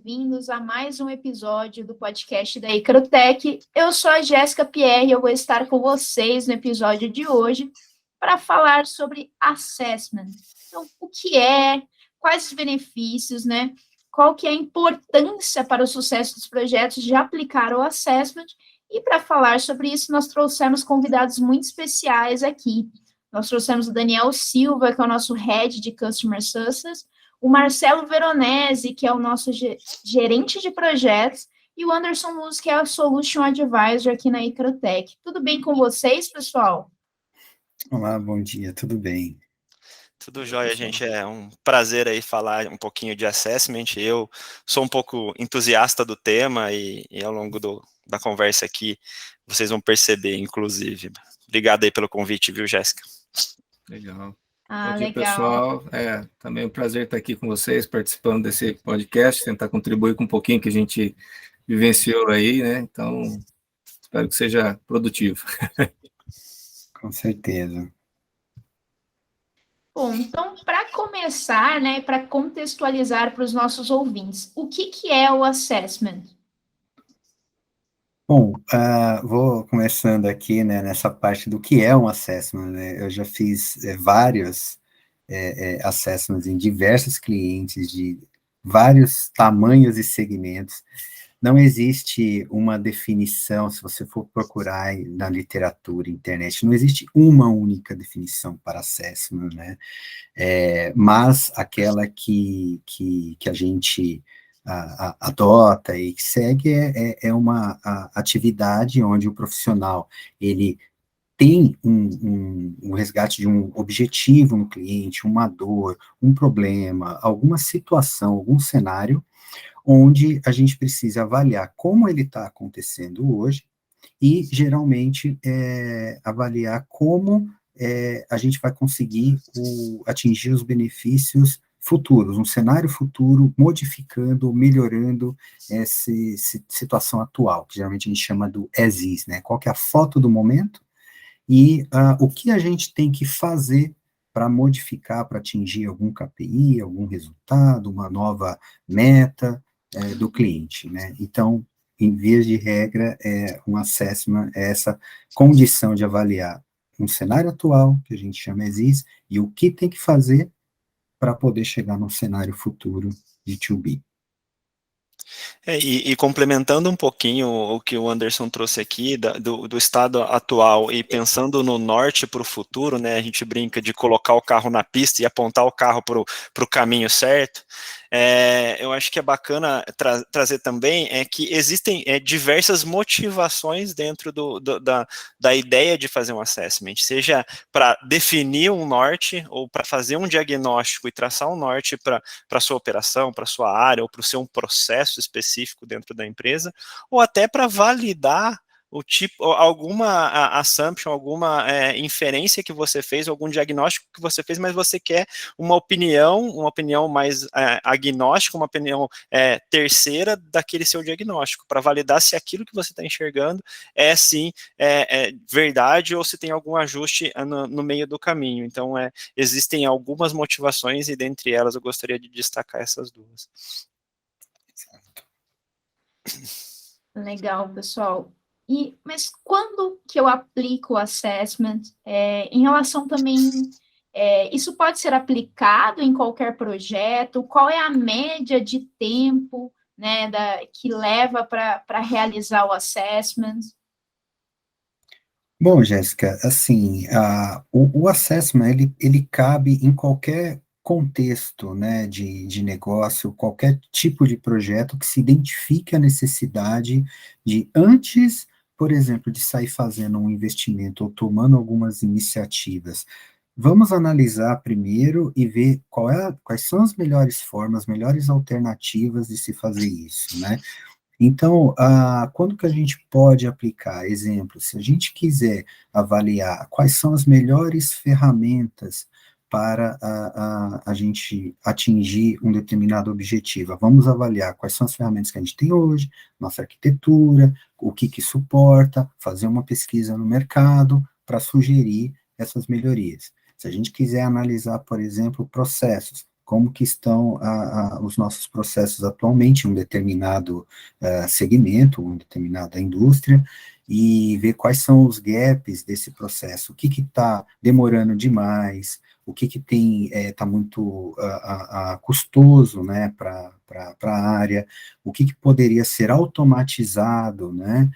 bem-vindos a mais um episódio do podcast da Icrotech. Eu sou a Jéssica Pierre e eu vou estar com vocês no episódio de hoje para falar sobre assessment. Então, o que é, quais os benefícios, né? Qual que é a importância para o sucesso dos projetos de aplicar o assessment. E para falar sobre isso, nós trouxemos convidados muito especiais aqui. Nós trouxemos o Daniel Silva, que é o nosso Head de Customer Success, o Marcelo Veronese, que é o nosso gerente de projetos, e o Anderson Luz, que é o Solution Advisor aqui na Icrotech. Tudo bem com vocês, pessoal? Olá, bom dia, tudo bem? Tudo jóia, gente. É um prazer aí falar um pouquinho de assessment. Eu sou um pouco entusiasta do tema e ao longo da conversa aqui vocês vão perceber, inclusive. Obrigado aí pelo convite, viu, Jéssica? Legal. Bom dia, pessoal. Também é um prazer estar aqui com vocês, participando desse podcast, tentar contribuir com um pouquinho que a gente vivenciou aí, né? Então, espero que seja produtivo. Com certeza. Bom, então, para começar, né, para contextualizar para os nossos ouvintes, o que é o assessment? Bom, vou começando aqui, né, nessa parte do que é um assessment, né? Eu já fiz vários assessments em diversos clientes de vários tamanhos e segmentos. Não existe uma definição, se você for procurar na literatura, internet, não existe uma única definição para assessment, né? Mas aquela que a gente adota e segue é uma atividade onde o profissional, ele tem um resgate de um objetivo no cliente, uma dor, um problema, alguma situação, algum cenário, onde a gente precisa avaliar como ele está acontecendo hoje e, geralmente, avaliar como a gente vai conseguir atingir os benefícios futuros, um cenário futuro, modificando, melhorando essa situação atual, que geralmente a gente chama do as is, né? Qual que é a foto do momento e o que a gente tem que fazer para modificar, para atingir algum KPI, algum resultado, uma nova meta do cliente, né? Então, em via de regra, um assessment é essa condição de avaliar um cenário atual, que a gente chama ESIS, e o que tem que fazer para poder chegar num cenário futuro de 2B. E complementando um pouquinho o que o Anderson trouxe aqui, do estado atual, e pensando no norte para o futuro, né, a gente brinca de colocar o carro na pista e apontar o carro para o caminho certo. Eu acho que é bacana trazer também que existem diversas motivações dentro da ideia de fazer um assessment, seja para definir um norte, ou para fazer um diagnóstico e traçar um norte para a sua operação, para a sua área, ou para o seu processo específico dentro da empresa, ou até para validar o tipo, alguma assumption, alguma inferência que você fez, algum diagnóstico que você fez, mas você quer uma opinião mais agnóstica, uma opinião terceira daquele seu diagnóstico, para validar se aquilo que você está enxergando é sim verdade ou se tem algum ajuste no meio do caminho. Então, existem algumas motivações e dentre elas eu gostaria de destacar essas duas. Legal, pessoal. Mas quando que eu aplico o assessment? Em relação também, isso pode ser aplicado em qualquer projeto? Qual é a média de tempo, né, que leva para realizar o assessment? Bom, Jéssica, assim, o assessment, ele cabe em qualquer contexto, né, de negócio, qualquer tipo de projeto que se identifique a necessidade de, antes, por exemplo, de sair fazendo um investimento ou tomando algumas iniciativas, vamos analisar primeiro e ver quais são as melhores formas, as melhores alternativas de se fazer isso, né? Então, quando que a gente pode aplicar? Exemplo, se a gente quiser avaliar quais são as melhores ferramentas para a gente atingir um determinado objetivo, vamos avaliar quais são as ferramentas que a gente tem hoje, nossa arquitetura, o que suporta, fazer uma pesquisa no mercado para sugerir essas melhorias. Se a gente quiser analisar, por exemplo, processos, como que estão os nossos processos atualmente em um determinado segmento, uma determinada indústria, e ver quais são os gaps desse processo, o que está demorando demais, o que está muito custoso, né, para a área, o que poderia ser automatizado, né,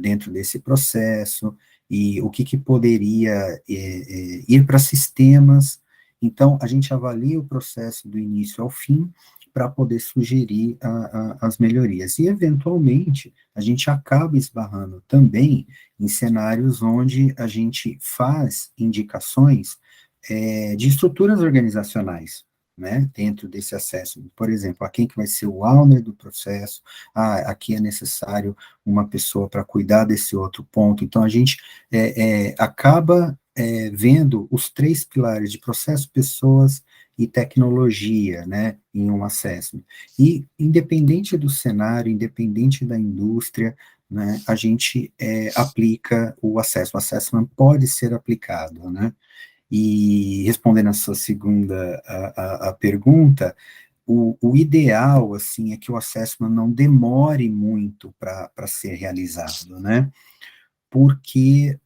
dentro desse processo, e o que poderia ir para sistemas. Então, a gente avalia o processo do início ao fim para poder sugerir as melhorias. E, eventualmente, a gente acaba esbarrando também em cenários onde a gente faz indicações de estruturas organizacionais, né, dentro desse assessment. Por exemplo, a quem que vai ser o owner do processo, aqui é necessário uma pessoa para cuidar desse outro ponto. Então, a gente acaba vendo os 3 pilares de processo, pessoas e tecnologia, né, em um assessment. E, independente do cenário, independente da indústria, né, a gente aplica o assessment. O assessment pode ser aplicado, né. E respondendo a sua segunda a pergunta, o ideal, assim, é que o assessment não demore muito para ser realizado, né? Porque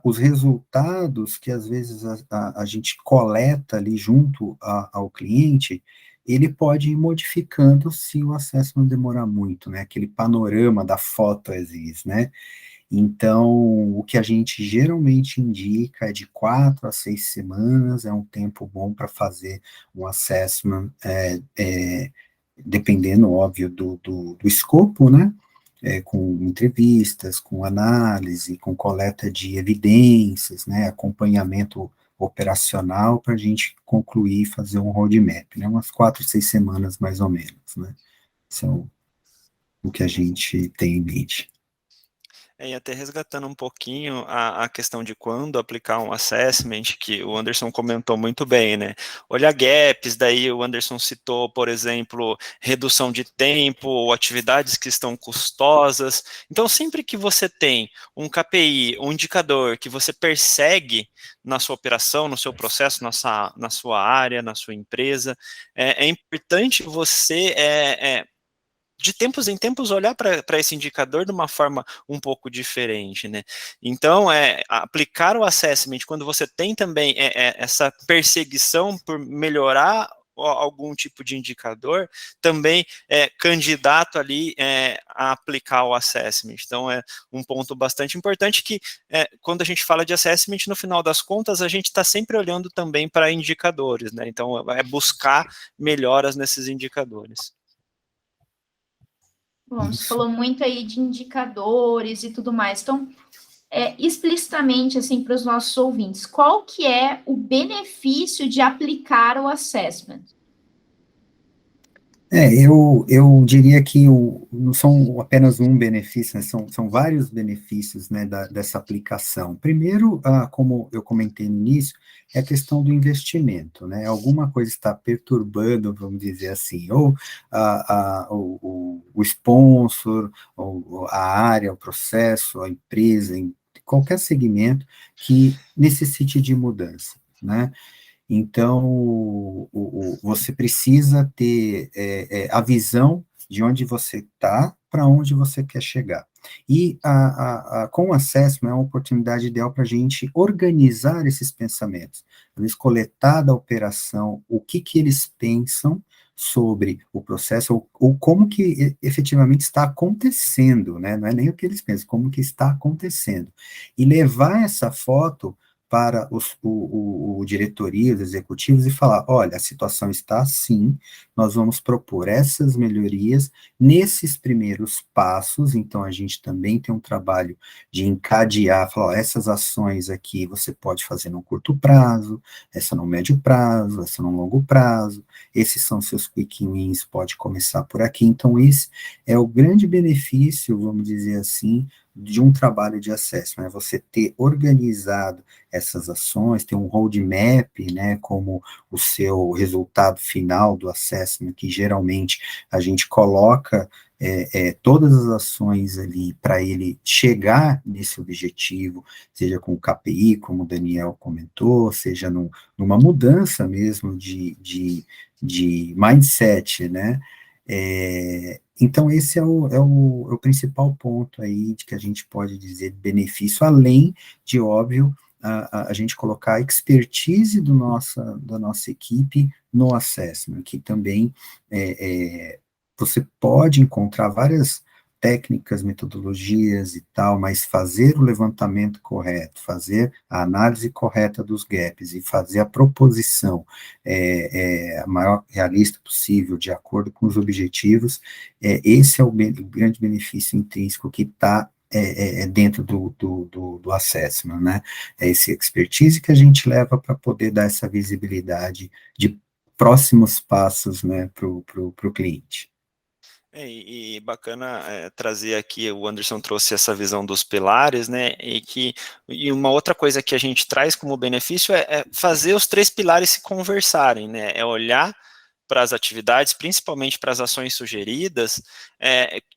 os resultados que às vezes a gente coleta ali junto ao cliente, ele pode ir modificando se o assessment demorar muito, né? Aquele panorama da foto, às vezes, né? Então, o que a gente geralmente indica é de 4 a 6 semanas, é um tempo bom para fazer um assessment, dependendo, óbvio, do escopo, né? Com entrevistas, com análise, com coleta de evidências, né? Acompanhamento operacional para a gente concluir e fazer um roadmap, né? Umas 4 a 6 semanas, mais ou menos, né? São o que a gente tem em mente. E até resgatando um pouquinho a questão de quando aplicar um assessment, que o Anderson comentou muito bem, né? Olhar gaps, daí o Anderson citou, por exemplo, redução de tempo, ou atividades que estão custosas. Então, sempre que você tem um KPI, um indicador que você persegue na sua operação, no seu processo, na sua área, na sua empresa, é importante você de tempos em tempos, olhar para esse indicador de uma forma um pouco diferente, né? Então, aplicar o assessment, quando você tem também essa perseguição por melhorar algum tipo de indicador, também é candidato ali a aplicar o assessment. Então, é um ponto bastante importante que, quando a gente fala de assessment, no final das contas, a gente está sempre olhando também para indicadores, né? Então, é buscar melhoras nesses indicadores. Bom, você falou muito aí de indicadores e tudo mais. Então, explicitamente, assim, para os nossos ouvintes, qual que é o benefício de aplicar o assessment? Eu diria que não são apenas um benefício, né, são vários benefícios, né, dessa aplicação. Primeiro, como eu comentei no início, é a questão do investimento, né? Alguma coisa está perturbando, vamos dizer assim, ou o sponsor, ou a área, o processo, a empresa, em qualquer segmento que necessite de mudança, né? Então, você precisa ter a visão de onde você está para onde você quer chegar. E com o Assessment é uma oportunidade ideal para a gente organizar esses pensamentos, às vezes coletar da operação o que eles pensam sobre o processo, ou como que efetivamente está acontecendo, né? Não é nem o que eles pensam, como que está acontecendo. E levar essa foto para o diretoria, os executivos, e falar, olha, a situação está assim, nós vamos propor essas melhorias nesses primeiros passos, então a gente também tem um trabalho de encadear, falar, ó, essas ações aqui você pode fazer no curto prazo, essa no médio prazo, essa no longo prazo, esses são seus quick wins, pode começar por aqui. Então esse é o grande benefício, vamos dizer assim, de um trabalho de assessment, é você ter organizado essas ações, ter um roadmap, né, como o seu resultado final do assessment, que geralmente a gente coloca todas as ações ali para ele chegar nesse objetivo, seja com o KPI, como o Daniel comentou, seja numa mudança mesmo de mindset, né? Então, esse é o principal ponto aí de que a gente pode dizer benefício, além de, óbvio, a gente colocar a expertise da nossa equipe no assessment, que também você pode encontrar várias técnicas, metodologias e tal, mas fazer o levantamento correto, fazer a análise correta dos gaps e fazer a proposição a maior realista possível, de acordo com os objetivos, esse é o grande benefício intrínseco que está dentro do assessment, né? É esse expertise que a gente leva para poder dar essa visibilidade de próximos passos, né, para o cliente. E bacana trazer aqui, o Anderson trouxe essa visão dos pilares, né, e uma outra coisa que a gente traz como benefício é fazer os 3 pilares se conversarem, né, é olhar para as atividades, principalmente para as ações sugeridas,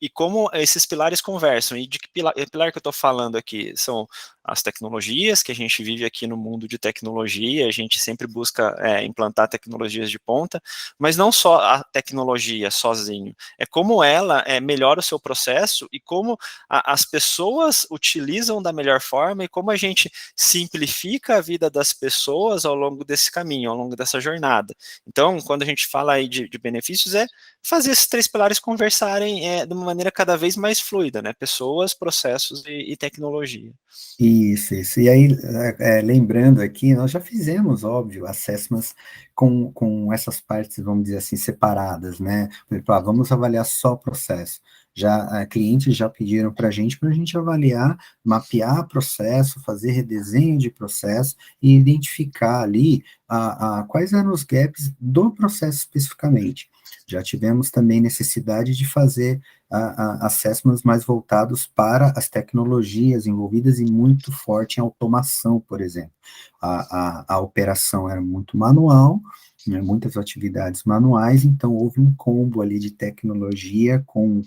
e como esses pilares conversam. E de que pilar que eu estou falando aqui? São as tecnologias, que a gente vive aqui no mundo de tecnologia, a gente sempre busca implantar tecnologias de ponta, mas não só a tecnologia sozinho, é como ela melhora o seu processo e como as pessoas utilizam da melhor forma e como a gente simplifica a vida das pessoas ao longo desse caminho, ao longo dessa jornada. Então, quando a gente fala aí de benefícios, é fazer esses 3 pilares conversarem de uma maneira cada vez mais fluida, né? Pessoas, processos e tecnologia. Isso. E aí, lembrando aqui, nós já fizemos, óbvio, assessments com essas partes, vamos dizer assim, separadas, né? Por exemplo, vamos avaliar só o processo. Clientes já pediram para a gente avaliar, mapear processo, fazer redesenho de processo e identificar ali quais eram os gaps do processo especificamente. Já tivemos também necessidade de fazer assessments mais voltados para as tecnologias envolvidas e muito forte em automação, por exemplo. A operação era muito manual, né, muitas atividades manuais, então houve um combo ali de tecnologia com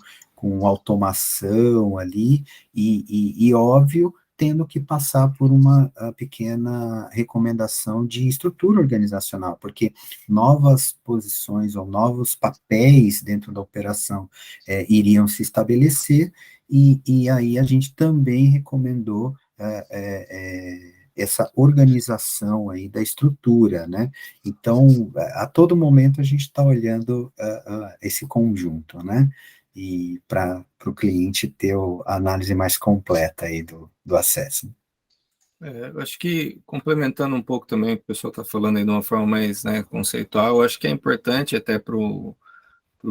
automação ali, e óbvio, tendo que passar por uma pequena recomendação de estrutura organizacional, porque novas posições ou novos papéis dentro da operação iriam se estabelecer, e aí a gente também recomendou essa organização aí da estrutura, né? Então, a todo momento a gente está olhando esse conjunto, né? E para o cliente ter a análise mais completa aí do acesso. Eu acho que, complementando um pouco também o que o pessoal está falando aí de uma forma mais, né, conceitual, eu acho que é importante até para o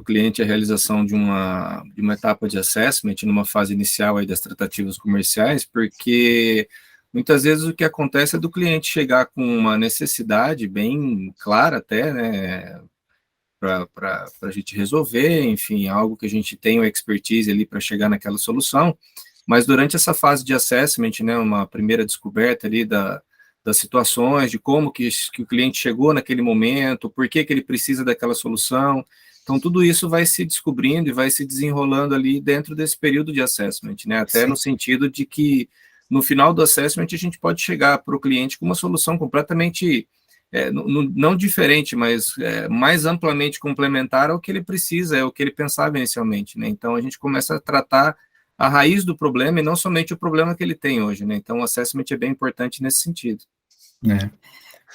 cliente a realização de uma etapa de assessment numa fase inicial aí das tratativas comerciais, porque muitas vezes o que acontece é do cliente chegar com uma necessidade bem clara até, né, para a gente resolver, enfim, algo que a gente tem uma expertise ali para chegar naquela solução, mas durante essa fase de assessment, né, uma primeira descoberta ali das situações, de como que o cliente chegou naquele momento, por que ele precisa daquela solução, então tudo isso vai se descobrindo e vai se desenrolando ali dentro desse período de assessment, né, até no sentido de que no final do assessment a gente pode chegar para o cliente com uma solução completamente não diferente, mas mais amplamente complementar ao que ele precisa, é o que ele pensava inicialmente, né? Então a gente começa a tratar a raiz do problema e não somente o problema que ele tem hoje, né? Então o assessment é bem importante nesse sentido.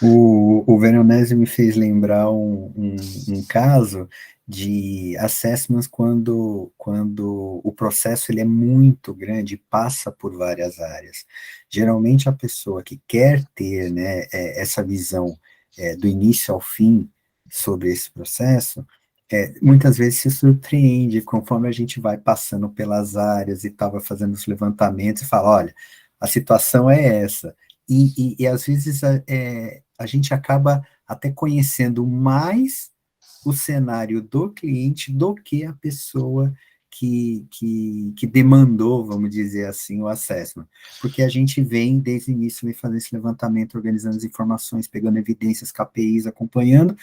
O Veronese me fez lembrar um caso de assessments quando o processo ele é muito grande, passa por várias áreas. Geralmente a pessoa que quer ter, né, essa visão do início ao fim sobre esse processo, muitas vezes se surpreende conforme a gente vai passando pelas áreas e estava fazendo os levantamentos e fala, olha, a situação é essa. E às vezes a gente acaba até conhecendo mais o cenário do cliente do que a pessoa que demandou, vamos dizer assim, o assessment, porque a gente vem desde o início fazendo esse levantamento, organizando as informações, pegando evidências, KPIs, acompanhando,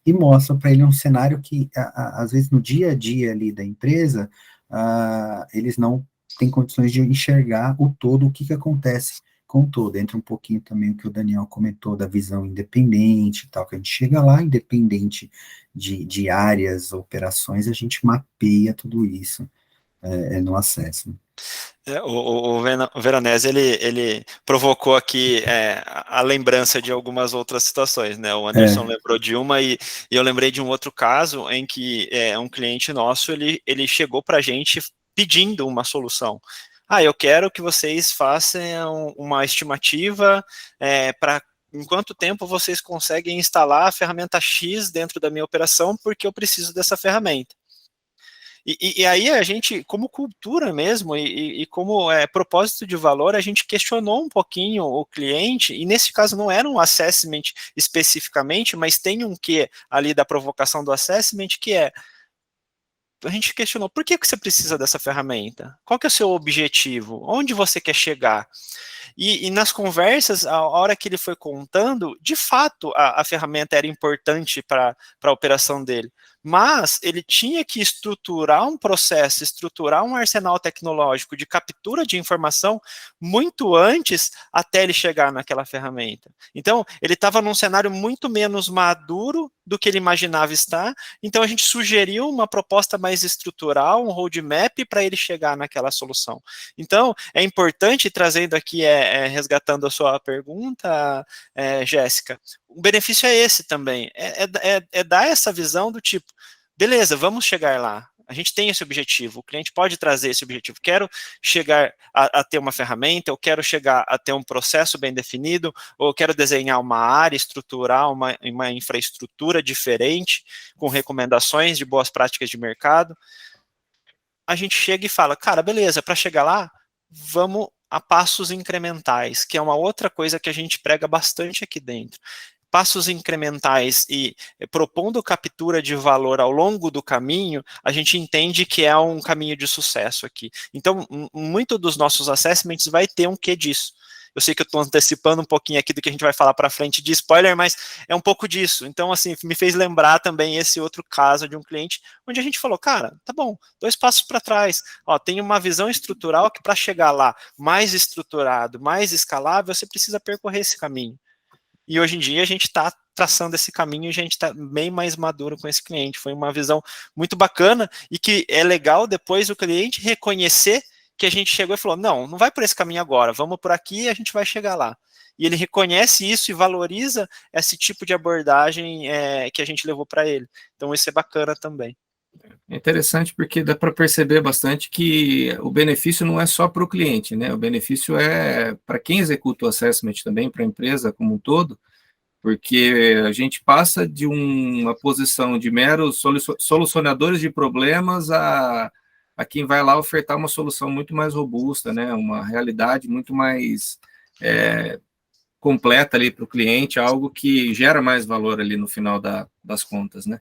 e mostra para ele um cenário que, às vezes, no dia a dia ali da empresa, eles não têm condições de enxergar o todo, o que acontece com o todo. Entra um pouquinho também o que o Daniel comentou da visão independente e tal, que a gente chega lá, independente de áreas, operações, a gente mapeia tudo isso no acesso. O Veronese, ele provocou aqui a lembrança de algumas outras situações, né? O Anderson lembrou de uma e eu lembrei de um outro caso em que um cliente nosso, ele chegou para a gente pedindo uma solução. Eu quero que vocês façam uma estimativa para em quanto tempo vocês conseguem instalar a ferramenta X dentro da minha operação, porque eu preciso dessa ferramenta. E aí a gente, como cultura mesmo, e como propósito de valor, a gente questionou um pouquinho o cliente, e nesse caso não era um assessment especificamente, mas tem um quê ali da provocação do assessment, que a gente questionou, por que você precisa dessa ferramenta? Qual que é o seu objetivo? Onde você quer chegar? E nas conversas, a hora que ele foi contando, de fato, a ferramenta era importante para a operação dele, mas ele tinha que estruturar um processo, estruturar um arsenal tecnológico de captura de informação muito antes até ele chegar naquela ferramenta. Então, ele estava num cenário muito menos maduro do que ele imaginava estar, então a gente sugeriu uma proposta mais estrutural, um roadmap para ele chegar naquela solução. Então, é importante, trazendo aqui, resgatando a sua pergunta, Jéssica, o benefício é esse também, dar essa visão do tipo, beleza, vamos chegar lá, a gente tem esse objetivo, o cliente pode trazer esse objetivo, quero chegar a ter uma ferramenta, eu quero chegar a ter um processo bem definido, ou eu quero desenhar uma área, estruturar uma infraestrutura diferente, com recomendações de boas práticas de mercado. A gente chega e fala, cara, beleza, para chegar lá, vamos a passos incrementais, que é uma outra coisa que a gente prega bastante aqui dentro. Passos incrementais e propondo captura de valor ao longo do caminho, a gente entende que é um caminho de sucesso aqui. Então, muito dos nossos assessments vai ter um quê disso. Eu sei que eu estou antecipando um pouquinho aqui do que a gente vai falar para frente de spoiler, mas é um pouco disso. Então, assim, me fez lembrar também esse outro caso de um cliente, onde a gente falou, cara, tá bom, 2 passos para trás. Tem uma visão estrutural que para chegar lá mais estruturado, mais escalável, você precisa percorrer esse caminho. E hoje em dia a gente está traçando esse caminho e a gente está bem mais maduro com esse cliente. Foi uma visão muito bacana e que é legal depois o cliente reconhecer que a gente chegou e falou, não vai por esse caminho agora, vamos por aqui e a gente vai chegar lá. E ele reconhece isso e valoriza esse tipo de abordagem que a gente levou para ele. Então isso é bacana também. É interessante porque dá para perceber bastante que o benefício não é só para o cliente, né? O benefício é para quem executa o assessment também, para a empresa como um todo, porque a gente passa de uma posição de meros solucionadores de problemas a quem vai lá ofertar uma solução muito mais robusta, né? Uma realidade muito mais completa ali para o cliente, algo que gera mais valor ali no final das contas, né?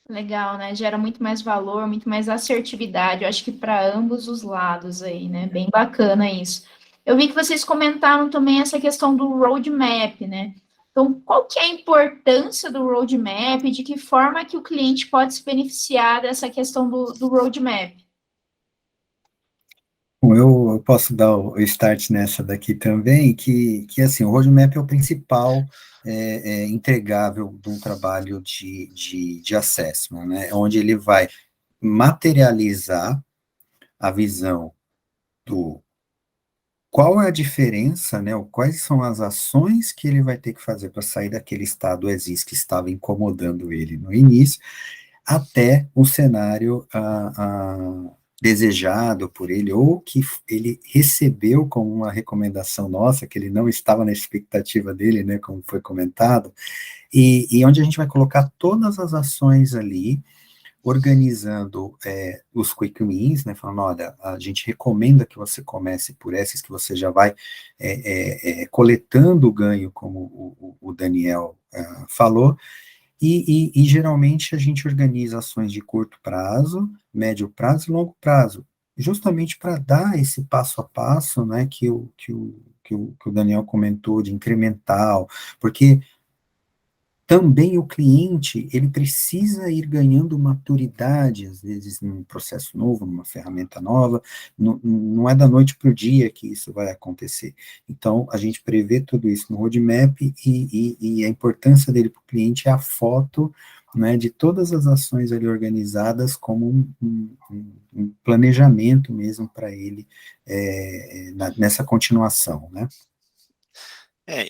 Legal, né? Gera muito mais valor, muito mais assertividade, eu acho que para ambos os lados aí, né? Bem bacana isso. Eu vi que vocês comentaram também essa questão do roadmap, né? Então, qual que é a importância do roadmap? De que forma que o cliente pode se beneficiar dessa questão do roadmap? Bom, eu posso dar o start nessa daqui também, que assim, o roadmap é o principal entregável de um trabalho de assessment, né? Onde ele vai materializar a visão do qual é a diferença, né? Quais são as ações que ele vai ter que fazer para sair daquele estado exis que estava incomodando ele no início, até o cenário desejado por ele, ou que ele recebeu como uma recomendação nossa, que ele não estava na expectativa dele, né, como foi comentado, e onde a gente vai colocar todas as ações ali, organizando os quick wins, né, falando, olha, a gente recomenda que você comece por essas, que você já vai coletando o ganho, como o Daniel falou, E geralmente a gente organiza ações de curto prazo, médio prazo e longo prazo, justamente para dar esse passo a passo, né, que o Daniel comentou, de incremental, porque também o cliente, ele precisa ir ganhando maturidade, às vezes, num processo novo, numa ferramenta nova, não é da noite para o dia que isso vai acontecer. Então, a gente prevê tudo isso no roadmap e a importância dele para o cliente é a foto, né, de todas as ações ali organizadas como um planejamento mesmo para ele nessa continuação, né?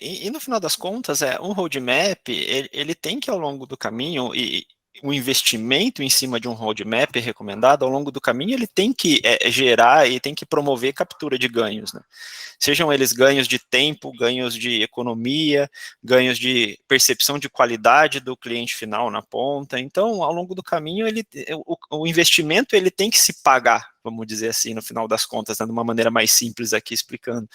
E no final das contas, um roadmap, ele tem que, ao longo do caminho, e o investimento em cima de um roadmap recomendado, ao longo do caminho, ele tem que gerar e tem que promover captura de ganhos, né? Sejam eles ganhos de tempo, ganhos de economia, ganhos de percepção de qualidade do cliente final na ponta. Então, ao longo do caminho, o investimento ele tem que se pagar, vamos dizer assim, no final das contas, né, de uma maneira mais simples aqui explicando.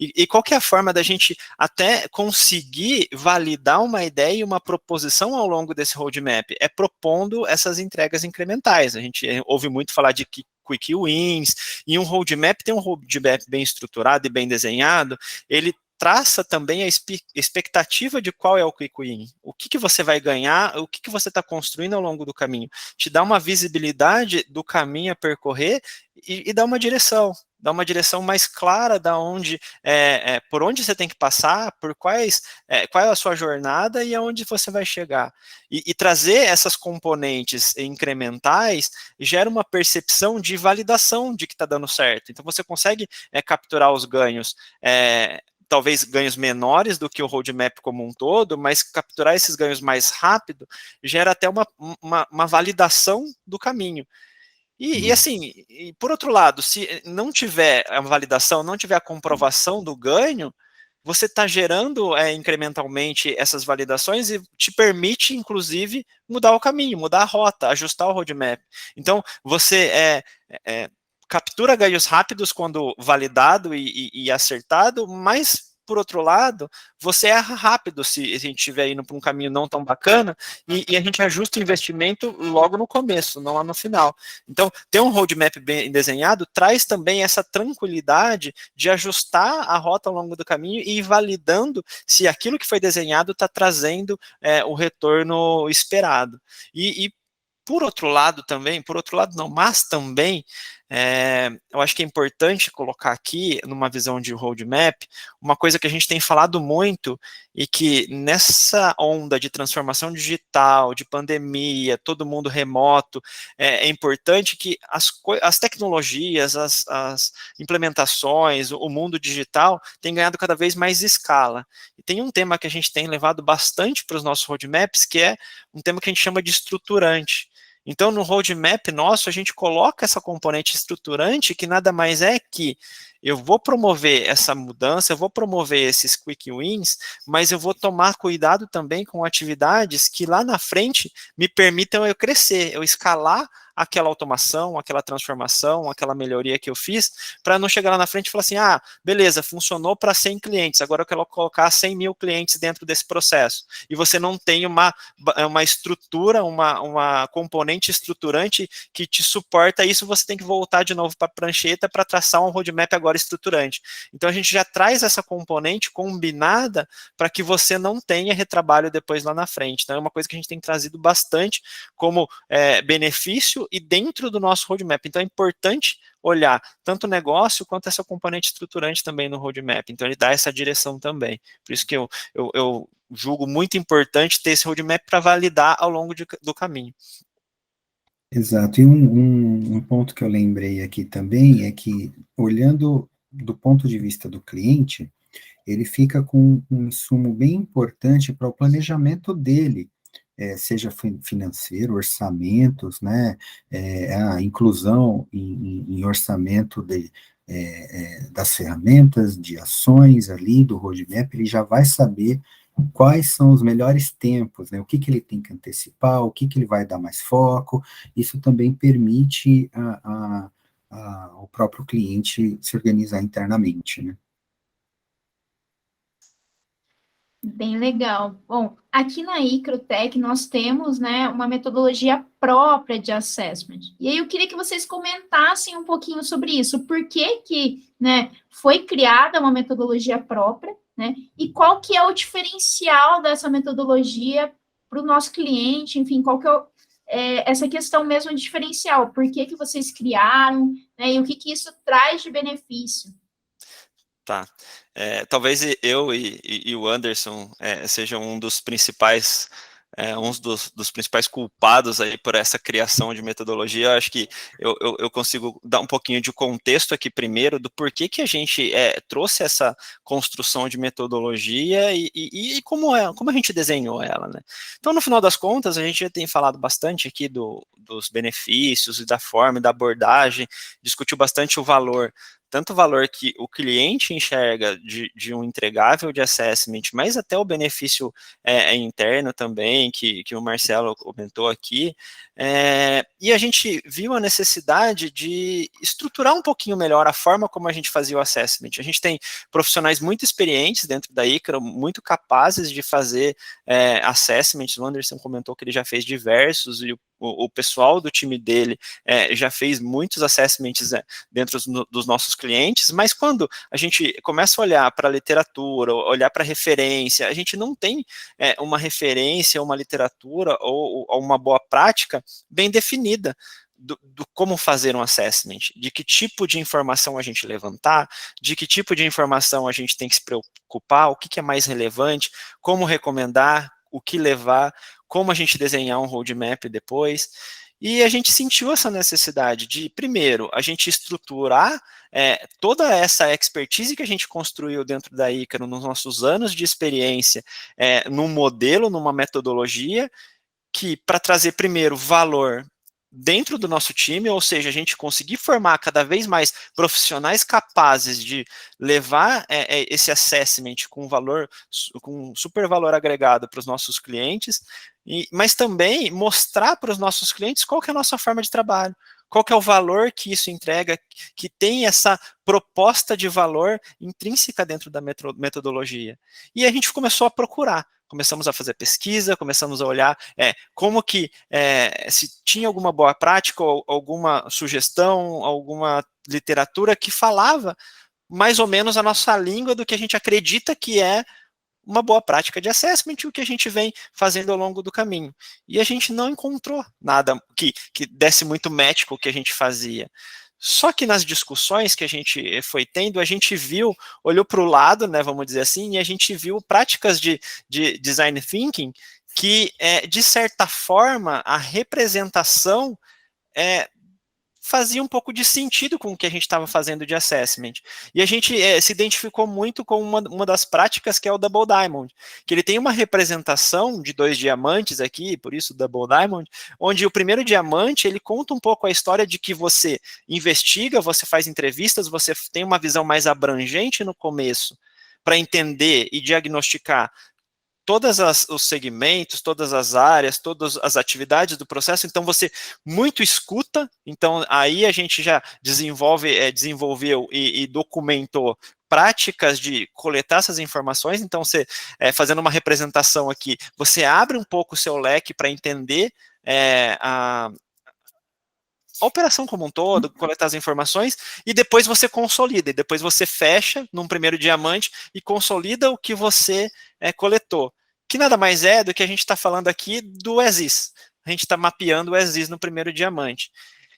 E qual que é a forma da gente até conseguir validar uma ideia e uma proposição ao longo desse roadmap? É propondo essas entregas incrementais. A gente ouve muito falar de quick wins, e um roadmap tem um roadmap bem estruturado e bem desenhado, ele traça também a expectativa de qual é o quick win, o que você vai ganhar, o que você está construindo ao longo do caminho, te dá uma visibilidade do caminho a percorrer e dá uma direção mais clara da onde, por onde você tem que passar, por qual é a sua jornada e aonde você vai chegar. E trazer essas componentes incrementais gera uma percepção de validação de que está dando certo. Então você consegue capturar os ganhos, talvez ganhos menores do que o roadmap como um todo, mas capturar esses ganhos mais rápido gera até uma validação do caminho. E assim, por outro lado, se não tiver a validação, não tiver a comprovação do ganho, você está gerando incrementalmente essas validações e te permite, inclusive, mudar o caminho, mudar a rota, ajustar o roadmap. Então, você captura ganhos rápidos quando validado e acertado, mas, por outro lado, você erra rápido se a gente estiver indo para um caminho não tão bacana e a gente ajusta o investimento logo no começo, não lá no final. Então, ter um roadmap bem desenhado traz também essa tranquilidade de ajustar a rota ao longo do caminho e ir validando se aquilo que foi desenhado está trazendo o retorno esperado. E por outro lado também, mas também, eu acho que é importante colocar aqui, numa visão de roadmap, uma coisa que a gente tem falado muito e que nessa onda de transformação digital, de pandemia, todo mundo remoto, é importante que as tecnologias, as implementações, o mundo digital tem ganhado cada vez mais escala. E tem um tema que a gente tem levado bastante para os nossos roadmaps, que é um tema que a gente chama de estruturante. Então, no roadmap nosso, a gente coloca essa componente estruturante, que nada mais é que eu vou promover essa mudança, eu vou promover esses quick wins, mas eu vou tomar cuidado também com atividades que lá na frente me permitam eu crescer, eu escalar aquela automação, aquela transformação, aquela melhoria que eu fiz, para não chegar lá na frente e falar assim, beleza, funcionou para 100 clientes, agora eu quero colocar 100 mil clientes dentro desse processo. E você não tem uma estrutura, uma componente estruturante que te suporta isso, você tem que voltar de novo para a prancheta para traçar um roadmap agora estruturante. Então a gente já traz essa componente combinada para que você não tenha retrabalho depois lá na frente. Então é uma coisa que a gente tem trazido bastante como benefício e dentro do nosso roadmap. Então é importante olhar tanto o negócio quanto essa componente estruturante também no roadmap. Então ele dá essa direção também. Por isso que eu julgo muito importante ter esse roadmap para validar ao longo do caminho. Exato. E um ponto que eu lembrei aqui também é que, olhando do ponto de vista do cliente, ele fica com um insumo bem importante para o planejamento dele, seja financeiro, orçamentos, né, a inclusão em orçamento das ferramentas, de ações ali, do roadmap, ele já vai saber quais são os melhores tempos, né, o que ele tem que antecipar, o que ele vai dar mais foco. Isso também permite ao próprio cliente se organizar internamente, né. Bem legal. Bom, aqui na Icrotech nós temos, né, uma metodologia própria de assessment. E aí eu queria que vocês comentassem um pouquinho sobre isso. Por que, né, foi criada uma metodologia própria, né? E qual que é o diferencial dessa metodologia para o nosso cliente? Enfim, qual que é essa questão mesmo de diferencial? Por que vocês criaram, né? E o que isso traz de benefício? Tá. Talvez eu e o Anderson sejam um dos principais, uns dos principais culpados aí por essa criação de metodologia. Eu acho que eu consigo dar um pouquinho de contexto aqui primeiro do porquê que a gente trouxe essa construção de metodologia e como a gente desenhou ela, né? Então, no final das contas, a gente já tem falado bastante aqui dos benefícios e da forma e da abordagem, discutiu bastante o valor, tanto o valor que o cliente enxerga de um entregável de assessment, mas até o benefício interno também, que o Marcelo comentou aqui, e a gente viu a necessidade de estruturar um pouquinho melhor a forma como a gente fazia o assessment. A gente tem profissionais muito experientes dentro da Icra, muito capazes de fazer assessment. O Anderson comentou que ele já fez diversos, e o pessoal do time dele já fez muitos assessments dentro dos nossos clientes, mas quando a gente começa a olhar para a literatura, olhar para a referência, a gente não tem uma referência, uma literatura ou uma boa prática bem definida do como fazer um assessment, de que tipo de informação a gente levantar, de que tipo de informação a gente tem que se preocupar, o que é mais relevante, como recomendar, o que levar, como a gente desenhar um roadmap depois. E a gente sentiu essa necessidade de, primeiro, a gente estruturar toda essa expertise que a gente construiu dentro da Icaro nos nossos anos de experiência, num modelo, numa metodologia, que para trazer, primeiro, valor dentro do nosso time, ou seja, a gente conseguir formar cada vez mais profissionais capazes de levar esse assessment com super valor agregado para os nossos clientes, mas também mostrar para os nossos clientes qual que é a nossa forma de trabalho, qual que é o valor que isso entrega, que tem essa proposta de valor intrínseca dentro da metodologia. E a gente começou a procurar. Começamos a fazer pesquisa, começamos a olhar como que, se tinha alguma boa prática, ou alguma sugestão, alguma literatura que falava mais ou menos a nossa língua do que a gente acredita que é uma boa prática de assessment e o que a gente vem fazendo ao longo do caminho. E a gente não encontrou nada que desse muito match com o que a gente fazia. Só que nas discussões que a gente foi tendo, a gente olhou para o lado, né, vamos dizer assim, e a gente viu práticas de design thinking que, de certa forma, a representação fazia um pouco de sentido com o que a gente estava fazendo de assessment. E a gente se identificou muito com uma das práticas, que é o Double Diamond, que ele tem uma representação de 2 diamantes aqui, por isso Double Diamond, onde o primeiro diamante, ele conta um pouco a história de que você investiga, você faz entrevistas, você tem uma visão mais abrangente no começo, para entender e diagnosticar todos os segmentos, todas as áreas, todas as atividades do processo. Então você muito escuta, então aí a gente já desenvolveu e documentou práticas de coletar essas informações. Então você, fazendo uma representação aqui, você abre um pouco o seu leque para entender a operação como um todo, coletar as informações, e depois você consolida, e depois você fecha num primeiro diamante e consolida o que você coletou, que nada mais é do que a gente está falando aqui do as-is. A gente está mapeando o as-is no primeiro diamante.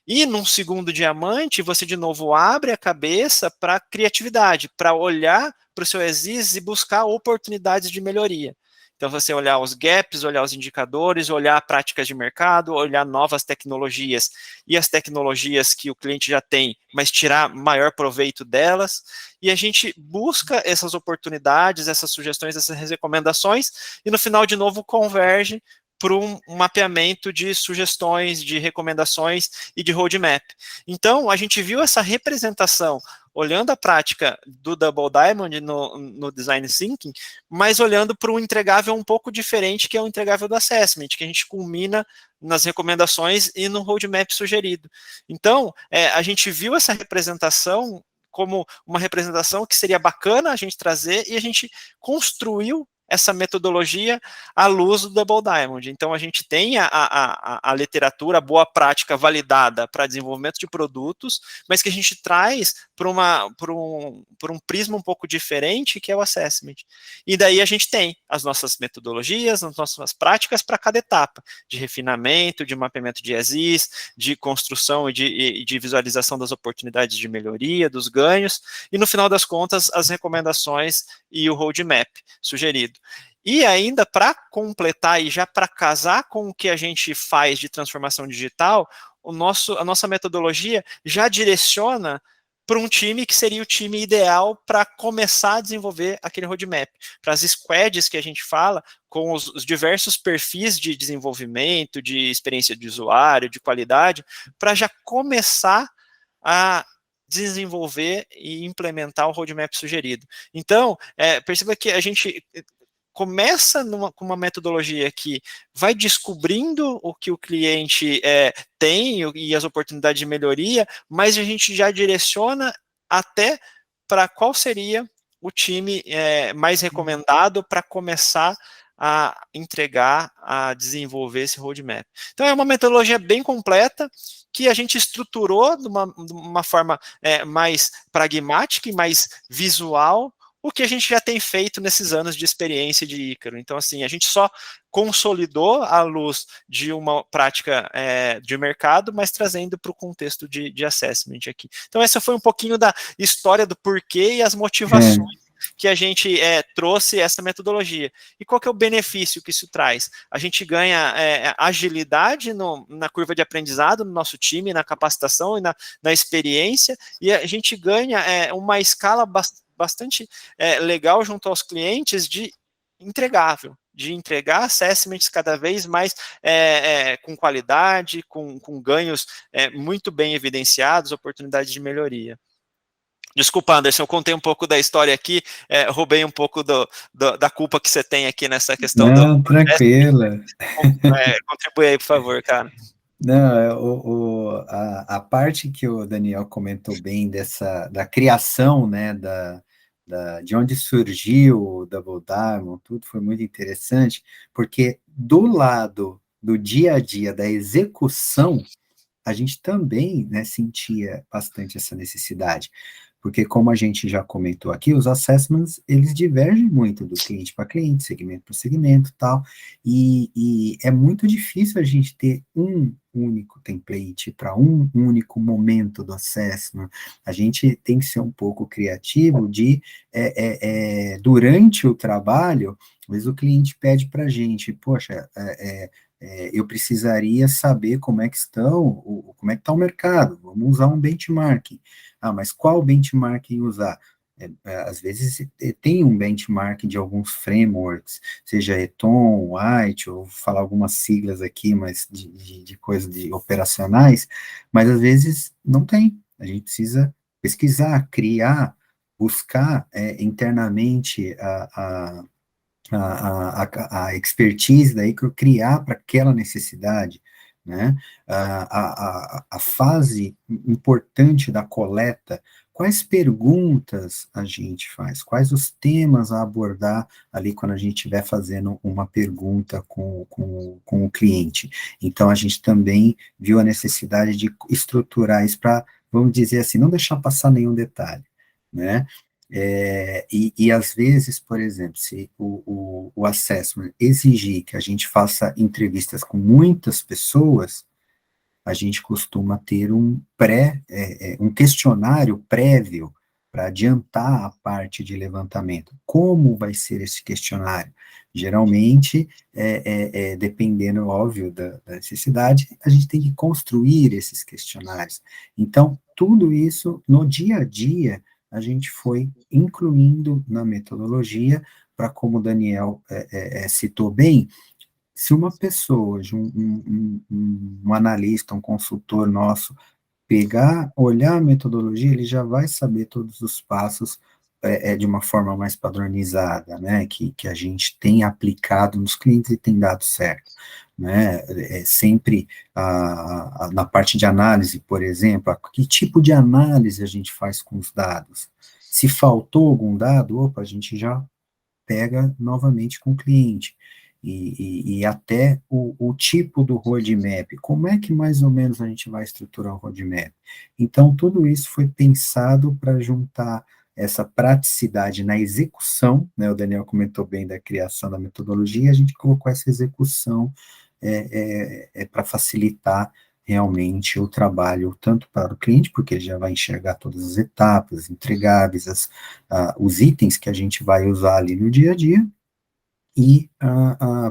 E num segundo diamante, você de novo abre a cabeça para criatividade, para olhar para o seu as-is e buscar oportunidades de melhoria. Então, você olhar os gaps, olhar os indicadores, olhar práticas de mercado, olhar novas tecnologias e as tecnologias que o cliente já tem, mas tirar maior proveito delas. E a gente busca essas oportunidades, essas sugestões, essas recomendações, e no final, de novo, converge para um mapeamento de sugestões, de recomendações e de roadmap. Então, a gente viu essa representação olhando a prática do Double Diamond no Design Thinking, mas olhando para um entregável um pouco diferente, que é o entregável do Assessment, que a gente culmina nas recomendações e no roadmap sugerido. Então, a gente viu essa representação como uma representação que seria bacana a gente trazer, e a gente construiu essa metodologia à luz do Double Diamond. Então, a gente tem a literatura, a boa prática validada para desenvolvimento de produtos, mas que a gente traz para um prisma um pouco diferente, que é o assessment. E daí a gente tem as nossas metodologias, as nossas práticas para cada etapa, de refinamento, de mapeamento de as-is, de construção e de visualização das oportunidades de melhoria, dos ganhos, e no final das contas, as recomendações e o roadmap sugerido. E ainda para completar e já para casar com o que a gente faz de transformação digital, a nossa metodologia já direciona para um time que seria o time ideal para começar a desenvolver aquele roadmap, para as squads que a gente fala, com os diversos perfis de desenvolvimento, de experiência de usuário, de qualidade, para já começar a desenvolver e implementar o roadmap sugerido. Então, perceba que a gente começa com uma metodologia que vai descobrindo o que o cliente tem e as oportunidades de melhoria, mas a gente já direciona até para qual seria o time mais recomendado para começar a entregar, a desenvolver esse roadmap. Então, é uma metodologia bem completa, que a gente estruturou de uma forma mais pragmática e mais visual, o que a gente já tem feito nesses anos de experiência de Ícaro. Então, assim, a gente só consolidou à luz de uma prática de mercado, mas trazendo para o contexto de assessment aqui. Então, essa foi um pouquinho da história do porquê e as motivações que a gente trouxe essa metodologia. E qual que é o benefício que isso traz? A gente ganha agilidade na curva de aprendizado no nosso time, na capacitação e na experiência, e a gente ganha uma escala bastante legal junto aos clientes de entregar assessments cada vez mais com qualidade, com ganhos muito bem evidenciados, oportunidades de melhoria. Desculpa, Anderson, eu contei um pouco da história aqui, roubei um pouco da culpa que você tem aqui nessa questão. Não, tranquila. Contribui aí, por favor, cara. Não, a parte que o Daniel comentou bem da criação, né, de onde surgiu o Double Diamond, tudo foi muito interessante, porque do lado do dia a dia, da execução, a gente também, né, sentia bastante essa necessidade, porque como a gente já comentou aqui, os assessments, eles divergem muito do cliente para cliente, segmento para segmento e tal, e é muito difícil a gente ter um único template para um único momento do assessment. A gente tem que ser um pouco criativo de, durante o trabalho, às vezes o cliente pede para a gente, poxa, eu precisaria saber como é que está o mercado, vamos usar um benchmarking. Mas qual benchmarking usar? Às vezes tem um benchmark de alguns frameworks, seja Eton, White, ou falar algumas siglas aqui, mas de coisas operacionais, mas às vezes não tem. A gente precisa pesquisar, criar, buscar internamente a expertise daí que eu criar para aquela necessidade, né? A fase importante da coleta, quais perguntas a gente faz, quais os temas a abordar ali quando a gente estiver fazendo uma pergunta com o cliente. Então, a gente também viu a necessidade de estruturar isso para, vamos dizer assim, não deixar passar nenhum detalhe, né? E às vezes, por exemplo, se o assessment exigir que a gente faça entrevistas com muitas pessoas, a gente costuma ter um questionário prévio para adiantar a parte de levantamento. Como vai ser esse questionário? Geralmente, dependendo, óbvio, da necessidade, a gente tem que construir esses questionários. Então, tudo isso, no dia a dia, a gente foi incluindo na metodologia para, como o Daniel citou bem, se uma pessoa, um analista, um consultor nosso, olhar a metodologia, ele já vai saber todos os passos de uma forma mais padronizada, né, que a gente tem aplicado nos clientes e tem dado certo, né, sempre na parte de análise, por exemplo, que tipo de análise a gente faz com os dados? Se faltou algum dado, a gente já pega novamente com o cliente. E até o tipo do roadmap, como é que mais ou menos a gente vai estruturar o roadmap? Então, tudo isso foi pensado para juntar essa praticidade na execução, né? O Daniel comentou bem da criação da metodologia, a gente colocou essa execução para facilitar realmente o trabalho, tanto para o cliente, porque ele já vai enxergar todas as etapas, entregáveis, os itens que a gente vai usar ali no dia a dia, e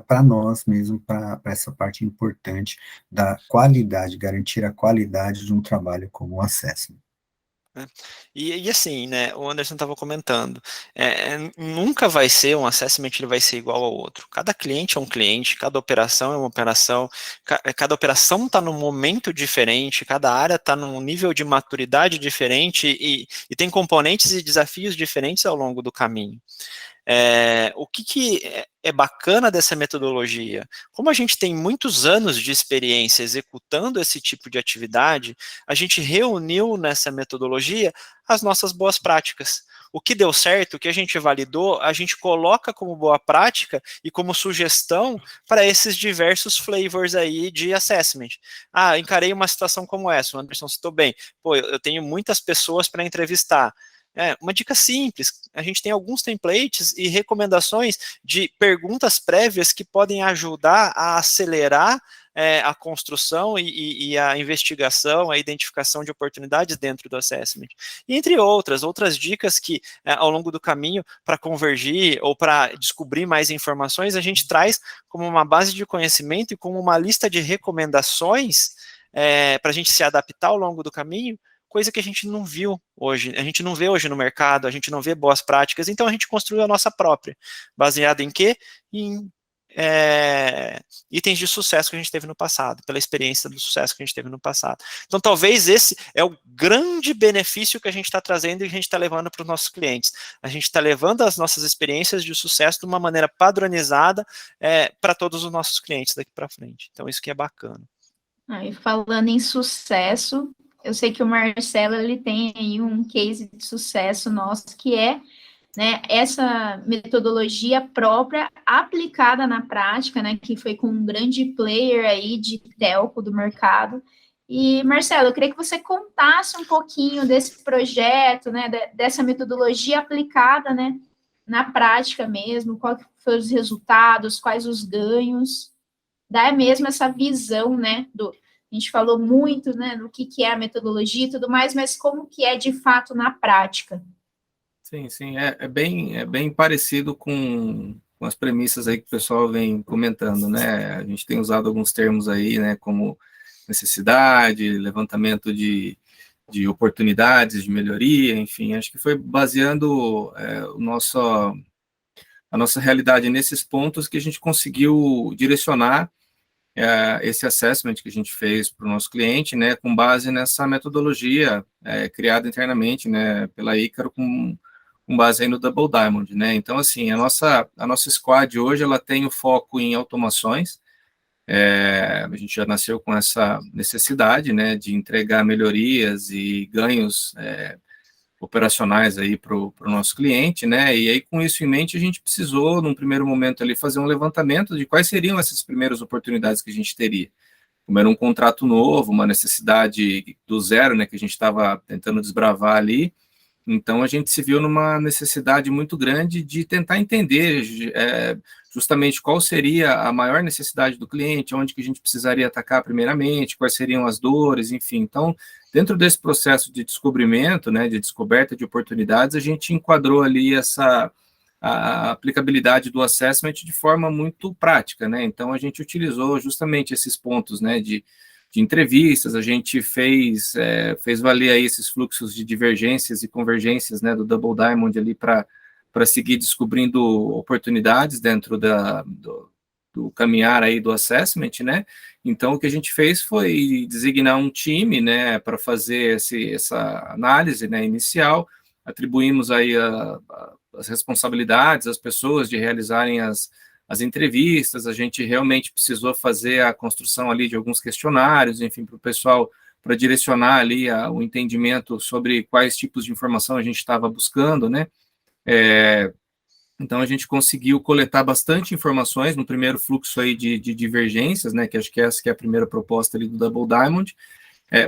para nós mesmo, para essa parte importante da qualidade, garantir a qualidade de um trabalho como o Assessment. E assim, né, o Anderson estava comentando, nunca vai ser um assessment, ele vai ser igual ao outro. Cada cliente é um cliente, cada operação é uma operação, cada operação está num momento diferente, cada área está num nível de maturidade diferente e tem componentes e desafios diferentes ao longo do caminho. O que é bacana dessa metodologia? Como a gente tem muitos anos de experiência executando esse tipo de atividade, a gente reuniu nessa metodologia as nossas boas práticas. O que deu certo, o que a gente validou, a gente coloca como boa prática e como sugestão para esses diversos flavors aí de assessment. Encarei uma situação como essa, o Anderson citou bem. Pô, eu tenho muitas pessoas para entrevistar. Uma dica simples, a gente tem alguns templates e recomendações de perguntas prévias que podem ajudar a acelerar a construção e a investigação, a identificação de oportunidades dentro do assessment. E entre outras dicas que ao longo do caminho, para convergir ou para descobrir mais informações, a gente traz como uma base de conhecimento e como uma lista de recomendações para a gente se adaptar ao longo do caminho, coisa que a gente não viu hoje, a gente não vê hoje no mercado, a gente não vê boas práticas, então a gente construiu a nossa própria, baseada em quê? Em itens de sucesso que a gente teve no passado, pela experiência do sucesso que a gente teve no passado. Então talvez esse é o grande benefício que a gente está trazendo e que a gente está levando para os nossos clientes. A gente está levando as nossas experiências de sucesso de uma maneira padronizada para todos os nossos clientes daqui para frente. Então isso que é bacana. E falando em sucesso, eu sei que o Marcelo ele tem aí um case de sucesso nosso, que é, né, essa metodologia própria aplicada na prática, né, que foi com um grande player aí de telco do mercado. E, Marcelo, eu queria que você contasse um pouquinho desse projeto, né, dessa metodologia aplicada, né, na prática mesmo, quais foram os resultados, quais os ganhos, dá mesmo essa visão, né, a gente falou muito, né, do que é a metodologia e tudo mais, mas como que é de fato na prática? Sim, é bem parecido com as premissas aí que o pessoal vem comentando, né? A gente tem usado alguns termos aí, né, como necessidade, levantamento de oportunidades de melhoria, enfim, acho que foi baseando a nossa realidade nesses pontos que a gente conseguiu direcionar esse assessment que a gente fez para o nosso cliente, né, com base nessa metodologia criada internamente, né, pela Ícaro, com base aí no Double Diamond, né. Então, assim, a nossa squad hoje ela tem o foco em automações. A gente já nasceu com essa necessidade, né, de entregar melhorias e ganhos operacionais aí para o nosso cliente, né, e aí com isso em mente a gente precisou, num primeiro momento ali, fazer um levantamento de quais seriam essas primeiras oportunidades que a gente teria. Como era um contrato novo, uma necessidade do zero, né, que a gente estava tentando desbravar ali, então a gente se viu numa necessidade muito grande de tentar entender justamente qual seria a maior necessidade do cliente, onde que a gente precisaria atacar primeiramente, quais seriam as dores, enfim. Então, dentro desse processo de descobrimento, né, de descoberta de oportunidades, a gente enquadrou ali a aplicabilidade do assessment de forma muito prática, né? Então, a gente utilizou justamente esses pontos, né, de entrevistas, a gente fez valer aí esses fluxos de divergências e convergências, né, do Double Diamond ali para seguir descobrindo oportunidades dentro do caminhar aí do assessment, né. Então, o que a gente fez foi designar um time, né, para fazer essa análise, né, inicial, atribuímos aí as responsabilidades às pessoas de realizarem as entrevistas, a gente realmente precisou fazer a construção ali de alguns questionários, enfim, para o pessoal, para direcionar ali o entendimento sobre quais tipos de informação a gente estava buscando, né, Então, a gente conseguiu coletar bastante informações no primeiro fluxo aí de divergências, né, que acho que essa que é a primeira proposta ali do Double Diamond,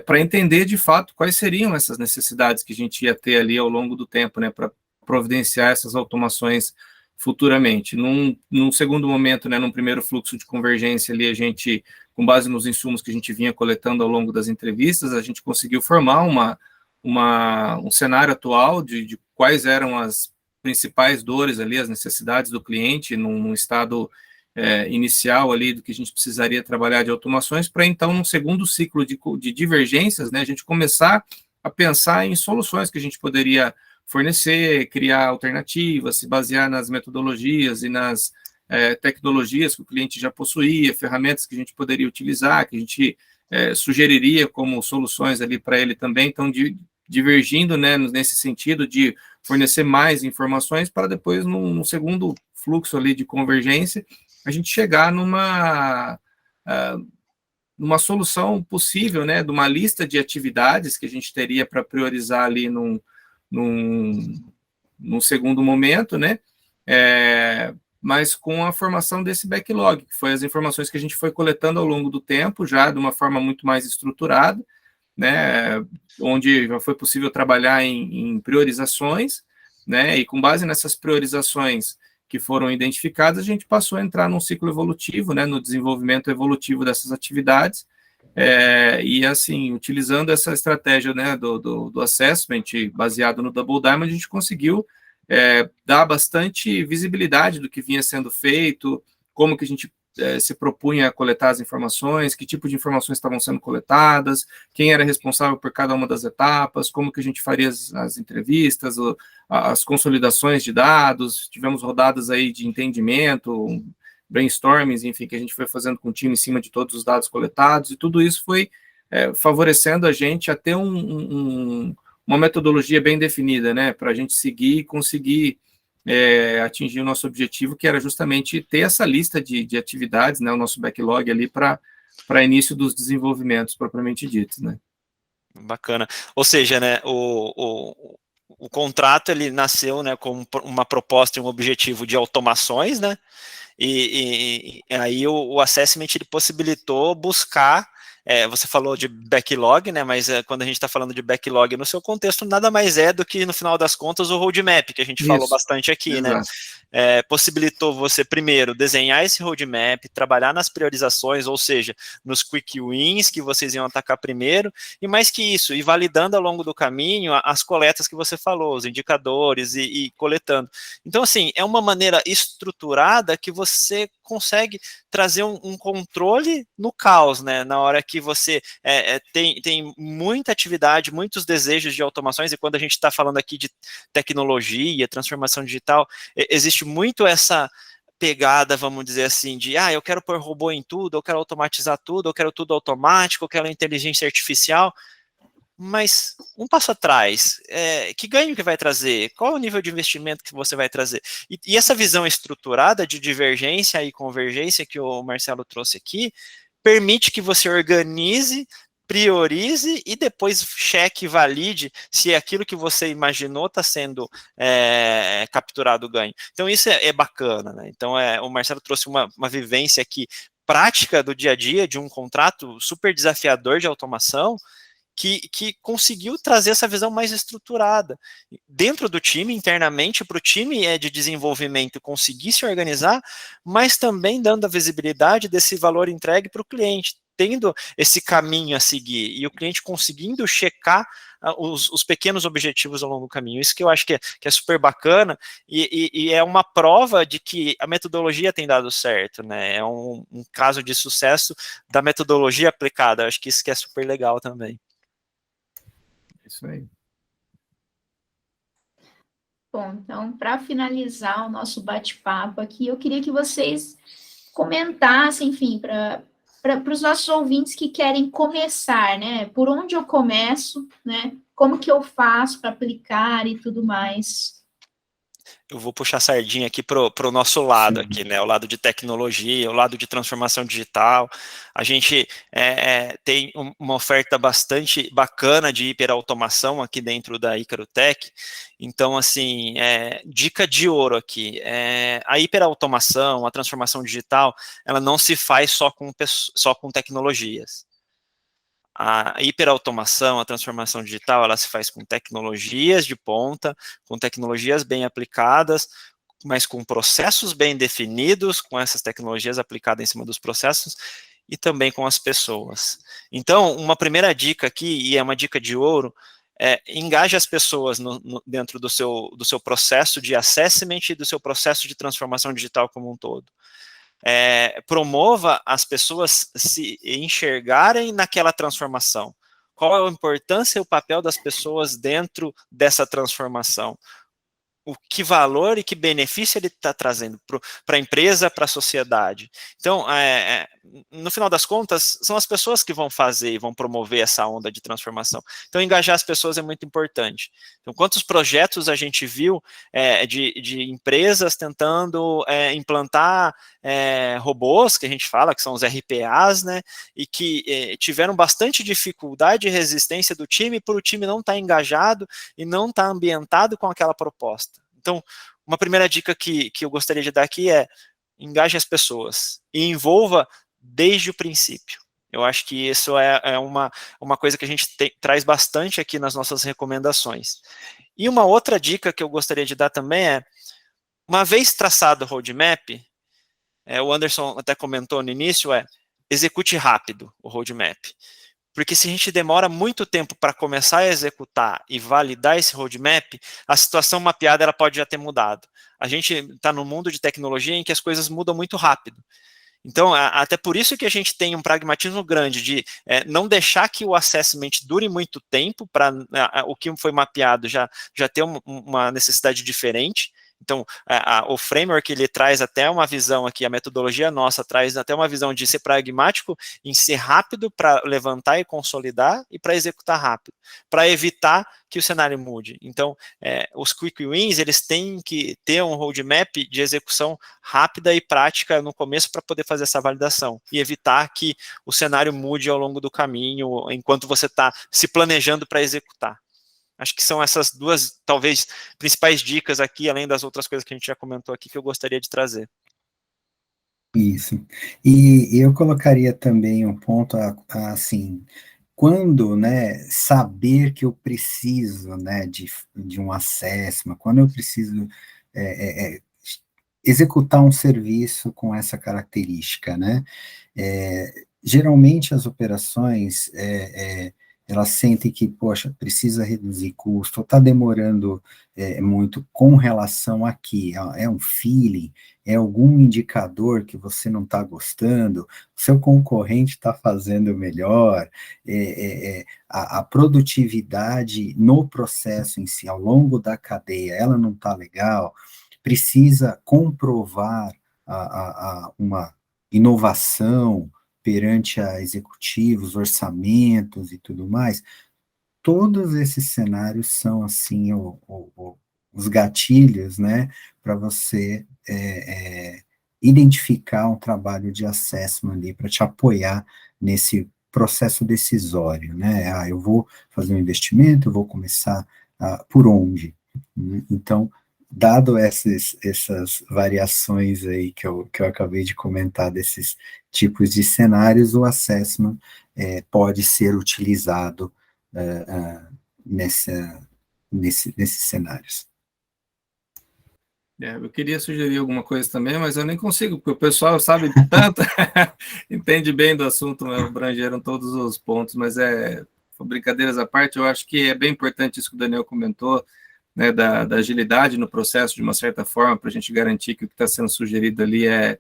para entender, de fato, quais seriam essas necessidades que a gente ia ter ali ao longo do tempo, né, para providenciar essas automações futuramente. Num segundo momento, né, num primeiro fluxo de convergência ali, a gente, com base nos insumos que a gente vinha coletando ao longo das entrevistas, a gente conseguiu formar um cenário atual de quais eram as principais dores ali, as necessidades do cliente num estado inicial ali do que a gente precisaria trabalhar de automações, para então, num segundo ciclo de divergências, né, a gente começar a pensar em soluções que a gente poderia fornecer, criar alternativas, se basear nas metodologias e nas tecnologias que o cliente já possuía, ferramentas que a gente poderia utilizar, que a gente sugeriria como soluções ali para ele também, então divergindo, né, nesse sentido de fornecer mais informações para depois, num segundo fluxo ali de convergência, a gente chegar numa solução possível, né, de uma lista de atividades que a gente teria para priorizar ali num segundo momento, né, mas com a formação desse backlog, que foi as informações que a gente foi coletando ao longo do tempo, já de uma forma muito mais estruturada, né, onde já foi possível trabalhar em priorizações, né, e com base nessas priorizações que foram identificadas, a gente passou a entrar num ciclo evolutivo, né, no desenvolvimento evolutivo dessas atividades, e assim, utilizando essa estratégia, né, do assessment baseado no Double Diamond, a gente conseguiu dar bastante visibilidade do que vinha sendo feito, como que a gente se propunha a coletar as informações, que tipo de informações estavam sendo coletadas, quem era responsável por cada uma das etapas, como que a gente faria as entrevistas, as consolidações de dados, tivemos rodadas aí de entendimento, brainstormings, enfim, que a gente foi fazendo com o time em cima de todos os dados coletados, e tudo isso foi favorecendo a gente a ter uma metodologia bem definida, né, para a gente seguir e conseguir atingir o nosso objetivo, que era justamente ter essa lista de atividades, né, o nosso backlog ali para início dos desenvolvimentos propriamente ditos, né. Bacana. Ou seja, né, o contrato ele nasceu, né, com uma proposta e um objetivo de automações, né, e aí o assessment ele possibilitou buscar, você falou de backlog, né, mas quando a gente está falando de backlog no seu contexto, nada mais é do que, no final das contas, o roadmap, que a gente falou bastante aqui, exato, né, possibilitou você, primeiro, desenhar esse roadmap, trabalhar nas priorizações, ou seja, nos quick wins que vocês iam atacar primeiro, e mais que isso, ir validando ao longo do caminho as coletas que você falou, os indicadores, e coletando. Então, assim, é uma maneira estruturada que você consegue trazer um controle no caos, né, na hora que você tem muita atividade, muitos desejos de automações, e quando a gente está falando aqui de tecnologia, transformação digital, existe muito essa pegada, vamos dizer assim, de, eu quero pôr robô em tudo, eu quero automatizar tudo, eu quero tudo automático, eu quero inteligência artificial, mas um passo atrás, que ganho que vai trazer? Qual é o nível de investimento que você vai trazer? E essa visão estruturada de divergência e convergência que o Marcelo trouxe aqui, permite que você organize, priorize e depois cheque e valide se aquilo que você imaginou está sendo capturado o ganho. Então isso é bacana, né? Então o Marcelo trouxe uma vivência aqui prática do dia a dia de um contrato super desafiador de automação, que conseguiu trazer essa visão mais estruturada dentro do time, internamente, para o time de desenvolvimento conseguir se organizar, mas também dando a visibilidade desse valor entregue para o cliente, tendo esse caminho a seguir, e o cliente conseguindo checar os pequenos objetivos ao longo do caminho. Isso que eu acho que é super bacana, e é uma prova de que a metodologia tem dado certo, né? É um caso de sucesso da metodologia aplicada. Eu acho que isso que é super legal também. Isso aí. Bom, então, para finalizar o nosso bate-papo aqui, eu queria que vocês comentassem, enfim, para os nossos ouvintes que querem começar, né? Por onde eu começo, né? Como que eu faço para aplicar e tudo mais? eu vou puxar a sardinha aqui para o nosso lado aqui, né? O lado de tecnologia, o lado de transformação digital. A gente tem uma oferta bastante bacana de hiperautomação aqui dentro da Icarotech. Então, assim, dica de ouro aqui. A hiperautomação, a transformação digital, ela não se faz só com tecnologias. A hiperautomação, a transformação digital, ela se faz com tecnologias de ponta, com tecnologias bem aplicadas, mas com processos bem definidos, com essas tecnologias aplicadas em cima dos processos, e também com as pessoas. Então, uma primeira dica aqui, e é uma dica de ouro, engaje as pessoas dentro do seu processo de assessment e do seu processo de transformação digital como um todo. Promova as pessoas se enxergarem naquela transformação. Qual é a importância e o papel das pessoas dentro dessa transformação? O que valor e que benefício ele está trazendo para a empresa, para a sociedade. Então, no final das contas, são as pessoas que vão fazer e vão promover essa onda de transformação. Então, engajar as pessoas é muito importante. Então, quantos projetos a gente viu de empresas tentando implantar robôs, que a gente fala, que são os RPAs, né, e que tiveram bastante dificuldade e resistência do time por o time não estar engajado e não estar ambientado com aquela proposta. Então, uma primeira dica que eu gostaria de dar aqui é engaje as pessoas e envolva desde o princípio. Eu acho que isso é uma coisa que a gente traz bastante aqui nas nossas recomendações. E uma outra dica que eu gostaria de dar também uma vez traçado o roadmap, o Anderson até comentou no início, execute rápido o roadmap. Porque se a gente demora muito tempo para começar a executar e validar esse roadmap, a situação mapeada ela pode já ter mudado. A gente está num mundo de tecnologia em que as coisas mudam muito rápido. Então, até por isso que a gente tem um pragmatismo grande de não deixar que o assessment dure muito tempo para o que foi mapeado já ter uma necessidade diferente. Então, o framework, ele traz até uma visão aqui, a metodologia nossa traz até uma visão de ser pragmático em ser rápido para levantar e consolidar e para executar rápido, para evitar que o cenário mude. Então, os quick wins, eles têm que ter um roadmap de execução rápida e prática no começo para poder fazer essa validação e evitar que o cenário mude ao longo do caminho, enquanto você está se planejando para executar. Acho que são essas duas, talvez, principais dicas aqui, além das outras coisas que a gente já comentou aqui, que eu gostaria de trazer. Isso. E eu colocaria também um ponto, assim, quando, né, saber que eu preciso, né, de um assessment, quando eu preciso executar um serviço com essa característica, né, geralmente as operações, elas sentem que, poxa, precisa reduzir custo, está demorando muito com relação aqui, é um feeling, é algum indicador que você não está gostando, seu concorrente está fazendo melhor, a produtividade no processo em si, ao longo da cadeia, ela não está legal, precisa comprovar uma inovação perante a executivos, orçamentos e tudo mais. Todos esses cenários são, assim, os gatilhos, né, para você identificar um trabalho de assessment ali, para te apoiar nesse processo decisório, né, eu vou fazer um investimento, eu vou começar por onde? Então, dado essas variações aí que eu acabei de comentar desses tipos de cenários, o assessment pode ser utilizado nesses cenários. Eu queria sugerir alguma coisa também, mas eu nem consigo, porque o pessoal sabe tanto, entende bem do assunto, né? Abrangeram todos os pontos, mas brincadeiras à parte, eu acho que é bem importante isso que o Daniel comentou, né, da agilidade no processo, de uma certa forma, para a gente garantir que o que está sendo sugerido ali é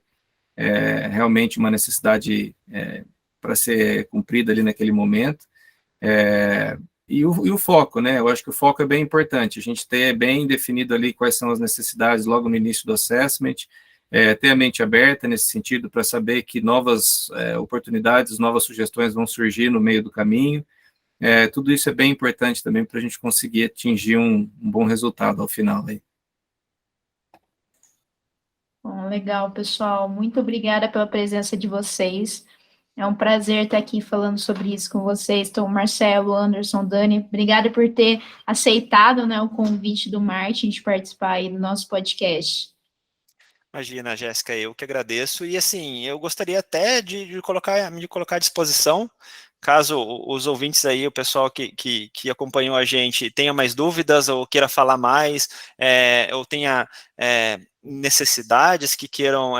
realmente uma necessidade para ser cumprida ali naquele momento. E o foco, né? Eu acho que o foco é bem importante, a gente ter bem definido ali quais são as necessidades logo no início do assessment, ter a mente aberta nesse sentido para saber que novas oportunidades, novas sugestões vão surgir no meio do caminho. Tudo isso é bem importante também para a gente conseguir atingir um bom resultado ao final aí. Bom, legal, pessoal. Muito obrigada pela presença de vocês. É um prazer estar aqui falando sobre isso com vocês. Então, Marcelo, Anderson, Dani, obrigada por ter aceitado, né, o convite do Martin de participar aí do nosso podcast. Imagina, Jéssica, eu que agradeço. E assim, eu gostaria até de colocar à disposição, caso os ouvintes aí, o pessoal que acompanhou a gente, tenha mais dúvidas ou queira falar mais, ou tenha necessidades que queiram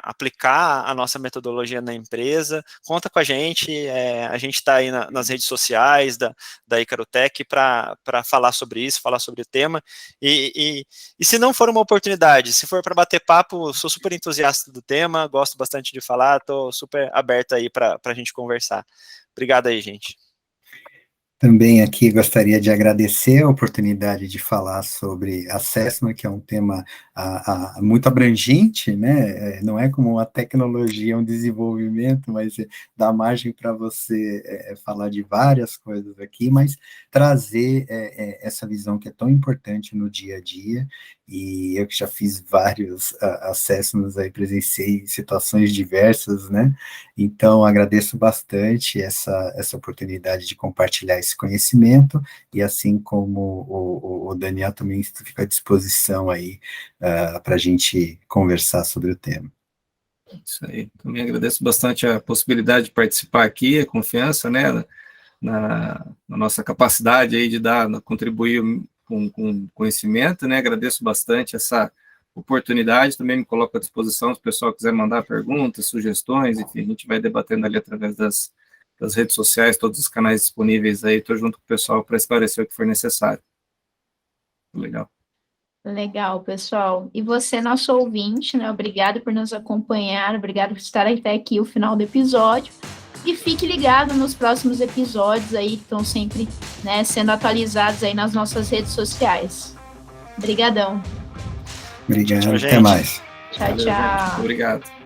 aplicar a nossa metodologia na empresa, conta com a gente está aí nas redes sociais da Icarotech para falar sobre isso, falar sobre o tema, e se não for uma oportunidade, se for para bater papo, sou super entusiasta do tema, gosto bastante de falar, estou super aberto aí para a gente conversar. Obrigado aí, gente. Também aqui gostaria de agradecer a oportunidade de falar sobre assessment, que é um tema muito abrangente, né? Não é como uma tecnologia, um desenvolvimento, mas dá margem para você falar de várias coisas aqui, mas trazer essa visão que é tão importante no dia a dia. E eu que já fiz vários assessments aí, presenciei situações diversas, né? Então, agradeço bastante essa oportunidade de compartilhar esse conhecimento, e assim como o Daniel também fica à disposição aí para a gente conversar sobre o tema. Isso aí. Também agradeço bastante a possibilidade de participar aqui, a confiança, né, na nossa capacidade aí de contribuir com conhecimento, né, agradeço bastante essa oportunidade, também me coloco à disposição se o pessoal quiser mandar perguntas, sugestões, enfim, a gente vai debatendo ali através das redes sociais, todos os canais disponíveis aí, estou junto com o pessoal para esclarecer o que for necessário. Legal. Legal, pessoal. E você, nosso ouvinte, né? Obrigado por nos acompanhar, obrigado por estar até aqui o final do episódio. E fique ligado nos próximos episódios aí, que estão sempre, né, sendo atualizados aí nas nossas redes sociais. Obrigadão. Obrigado, tchau, até mais. Tchau, Valeu, tchau. gente. Obrigado.